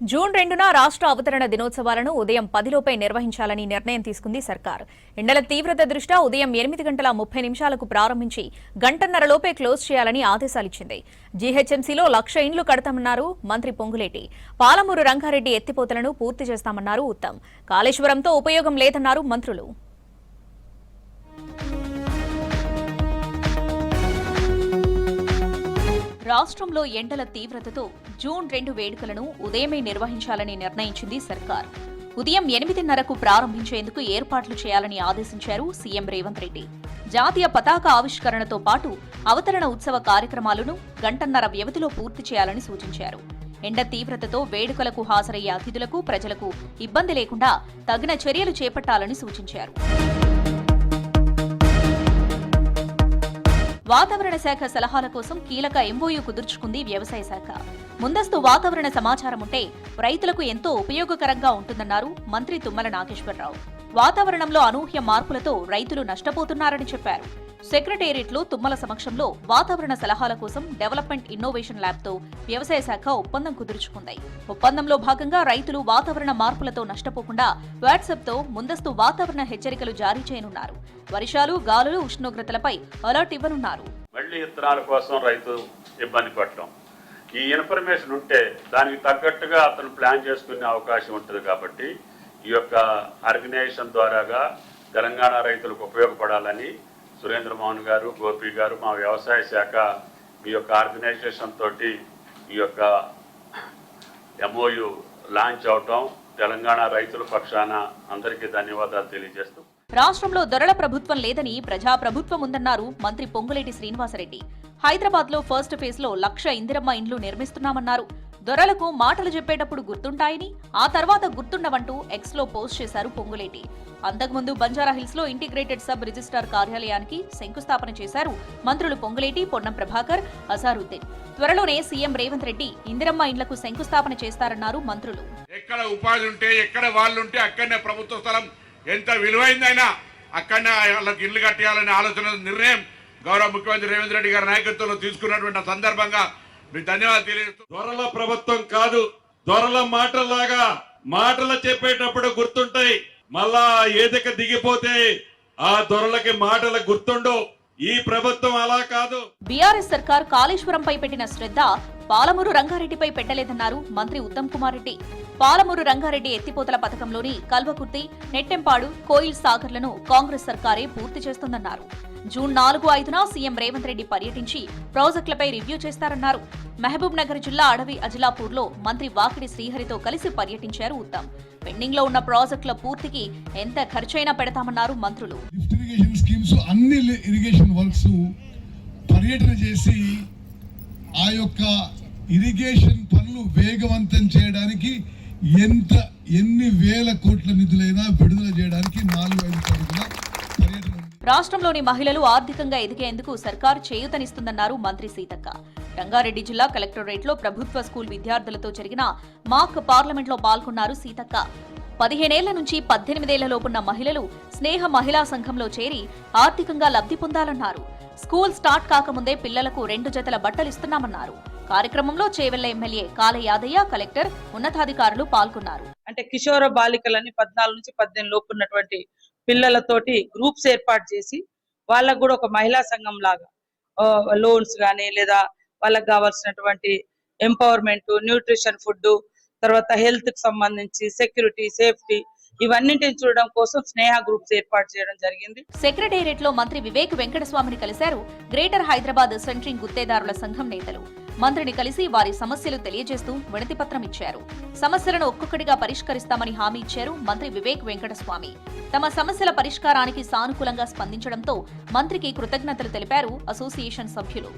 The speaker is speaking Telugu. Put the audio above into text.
జూన్ 2న రాష్ట్ర అవతరణ దినోత్సవాలను ఉదయం 10లోపే నిర్వహించాలని నిర్ణయం తీసుకుంది సర్కార్. ఎండల తీవ్రత దృష్ట్యా ఉదయం 8:30 ప్రారంభించి గంటన్నరలోపే క్లోజ్ చేయాలని ఆదేశాలిచ్చింది. జీహెచ్ఎంసీలో 1,00,000 ఇండ్లు కడతామన్నారు మంత్రి పొంగులేటి. పాలమూరు రంగారెడ్డి ఎత్తిపోతలను పూర్తి చేస్తామన్నారు ఉత్తమ్. కాళేశ్వరంతో ఉపయోగం లేదన్నారు మంత్రులు. రాష్ట్రంలో ఎండల తీవ్రతతో జూన్ 2 వేడుకలను ఉదయమే నిర్వహించాలని నిర్ణయించింది సర్కార్. ఉదయం 8:30కు ప్రారంభించేందుకు ఏర్పాట్లు చేయాలని ఆదేశించారు సీఎం రేవంత్ రెడ్డి. జాతీయ పతాక ఆవిష్కరణతో పాటు అవతరణ ఉత్సవ కార్యక్రమాలను గంటన్నర వ్యవధిలో పూర్తి చేయాలని సూచించారు. ఎండ తీవ్రతతో వేడుకలకు హాజరయ్యే అతిథులకు, ప్రజలకు ఇబ్బంది లేకుండా తగిన చర్యలు చేపట్టాలని సూచించారు. వాతావరణ శాఖ సలహాల కోసం కీలక ఎంఓయూ కుదుర్చుకుంది వ్యవసాయ శాఖ. ముందస్తు వాతావరణ సమాచారం ఉంటే రైతులకు ఎంతో ఉపయోగకరంగా ఉంటుందన్నారు మంత్రి తుమ్మల నాగేశ్వరరావు. వాతావరణంలో అనూహ్య మార్పులతో రైతులు నష్టపోతున్నారని చెప్పారు. సెక్రటేరియట్లో తుమ్మల సమక్షంలో వాతావరణ సలహాల కోసం డెవలప్మెంట్ ఇన్నోవేషన్ ల్యాబ్తో వ్యవసాయ శాఖ ఒప్పందం కుదుర్చుకుంది. ఒప్పందంలో భాగంగా రైతులు వాతావరణ మార్పులతో నష్టపోకుండా వాట్సాప్తో ముందస్తు వాతావరణ హెచ్చరికలు జారీ చేయనున్నారు. వర్షాలు, గాలులు, ఉష్ణోగ్రతలపై అలర్ట్ ఇవ్వనున్నారు. మళ్లీ ఇత్తనాల కోసం రైతు ఇబ్బంది పడటం, ఈ ఇన్ఫర్మేషన్ ఉంటే దానికి తగ్గట్టుగా అతను ప్లాన్ చేసుకునే అవకాశం ఉంటుంది. కాబట్టి ఈ యొక్క ఆర్గనైజేషన్ ద్వారాగా తెలంగాణ రైతులకు ఉపయోగపడాలని సురేంద్ర మోహన్ గారు, గోపి గారు, మా వ్యవసాయ శాఖ మీ యొక్క ఆర్గనైజేషన్ తోటి ఈ యొక్క ఎంఓయు లాంచ్ అవటం తెలంగాణ రైతుల పక్షాన అందరికీ ధన్యవాదాలు తెలియజేస్తూ, రాష్ట్రంలో దొరల ప్రభుత్వం లేదని ప్రజాప్రభుత్వం ఉందన్నారు మంత్రి పొంగులేటి శ్రీనివాసరెడ్డి. హైదరాబాద్ లో ఫస్ట్ ఫేజ్ లో 1,00,000 ఇందిరమ్మ ఇండ్లు నిర్మిస్తున్నామన్నారు. దొరలకు మాటలు చెప్పేటప్పుడు గుర్తుంటాయని, ఆ తర్వాత గుర్తుండవంటూ ఎక్స్ లో పోస్ట్ చేశారు పొంగులేటి. అంతకుముందు బంజారాహిల్స్ లో ఇంటిగ్రేటెడ్ సబ్ రిజిస్ట్రార్ కార్యాలయానికి శంకుస్థాపన చేశారు మంత్రులు పొంగులేటి, పొన్నం ప్రభాకర్, అజారుద్దీన్. త్వరలోనే సీఎం రేవంత్ రెడ్డి ఇందిరమ్మ ఇండ్లకు శంకుస్థాపన చేస్తారన్నారు మంత్రులు. ఎక్కడ ఉపాధి ఉంటే, ఎక్కడ వాళ్ళుంటే అక్కడనే ప్రభుత్వ స్థలం ఎంత విలువైందైనా అక్కడనే వాళ్ళకి ఇల్లు కట్టేయాలనే ఆలోచన, నిర్ణయం గౌరవ ముఖ్యమంత్రి రేవంత్ రెడ్డి గారి నాయకత్వంలో తీసుకున్నటువంటి సందర్భంగా మీకు ధన్యవాదాలు తెలియజేస్తూ, దొరల ప్రభుత్వం కాదు, దొరల మాటల్లాగా మాటలు చెప్పేటప్పుడు గుర్తుంటాయి, మళ్ళా ఏదక దిగిపోతే ఆ దొరలకి మాటలు గుర్తుండవు. ఈ ప్రభుత్వం అలా కాదు. బీఆర్ఎస్ సర్కార్ కాళేశ్వరంపై పెట్టిన శ్రద్ధ పాలమూరు రంగారెడ్డిపై పెట్టలేదన్నారు మంత్రి ఉత్తమ్ కుమార్ రెడ్డి. పాలమూరు రంగారెడ్డి ఎత్తిపోతల పథకంలోని కల్వకుర్తి, నెట్టెంపాడు, కోయిల్ సాగర్లను కాంగ్రెస్ సర్కారే పూర్తి చేస్తుందన్నారు. జూన్ 4-5న సీఎం రేవంత్ రెడ్డి పర్యటించి ప్రాజెక్టులపై రివ్యూ చేస్తారన్నారు. మహబూబ్ నగర్ జిల్లా అడవి అజిలాపూర్లో మంత్రి వాకిడి శ్రీహరితో కలిసి పర్యటించారు ఉత్తమ్. పెండింగ్ లో ఉన్న ప్రాజెక్టుల పూర్తికి ఎంత ఖర్చైనా పెడతామన్నారు మంత్రులు. అన్ని ఇరిగేషన్ వర్క్స్ పర్యటన చేసి ఆ యొక్క ఇరిగేషన్ పనులు వేగవంతం చేయడానికి ఎన్ని వేల కోట్ల నిధులైనా విడుదల చేయడానికి 4-5 పరుగుల పర్యటన. రాష్ట్రంలోని మహిళలు ఆర్థికంగా ఎదిగేందుకు సర్కార్ చేయూతనిస్తుందన్నారు మంత్రి సీతక్క. రంగారెడ్డి జిల్లా కలెక్టరేట్లో ప్రభుత్వ స్కూల్ విద్యార్థులతో జరిగిన మాక్ పార్లమెంట్లో పాల్గొన్నారు సీతక్క. 15 ఏళ్ల నుంచి 18 ఏళ్లలోపున్న మహిళలు స్నేహ మహిళా సంఘంలో చేరి ఆర్థికంగా లబ్ధి పొందాలన్నారు. స్కూల్ స్టార్ట్ కాకముందే పిల్లలకు 2 జతల బట్టలిస్తున్నామన్నారు. కార్యక్రమంలో చేవెళ్ల ఎమ్మెల్యే కాల యాదయ్య, కలెక్టర్, ఉన్నతాధికారులు పాల్గొన్నారు. అంటే కిషోర బాలికలని 14 నుంచి 18 లోపు ఉన్నటువంటి పిల్లలతోటి గ్రూప్స్ ఏర్పాటు చేసి వాళ్ళకు కూడా ఒక మహిళా సంఘం లాగా లోన్స్ గానీ లేదా వాళ్ళకి కావాల్సినటువంటి ఎంపవర్మెంట్, న్యూట్రిషన్ ఫుడ్, తర్వాత హెల్త్ కి సంబంధించి సెక్యూరిటీ, సేఫ్టీ ఇవన్నింటిని చూడడం కోసం స్నేహ గ్రూప్స్ ఏర్పాటు చేయడం జరిగింది. సెక్రటేరియట్ లో మంత్రి వివేక్ వెంకటస్వామిని కలిశారు గ్రేటర్ హైదరాబాద్ సెంట్రింగ్ గుత్తేదారుల సంఘం నేతలు. మంత్రిని కలిసి వారి సమస్యలు తెలియజేస్తూ వినతిపత్రం ఇచ్చారు. సమస్యలను ఒక్కొక్కటిగా పరిష్కరిస్తామని హామీ ఇచ్చారు మంత్రి వివేక్ వెంకటస్వామి. తమ సమస్యల పరిష్కారానికి సానుకూలంగా స్పందించడంతో మంత్రికి కృతజ్ఞతలు తెలిపారు అసోసియేషన్ సభ్యులు.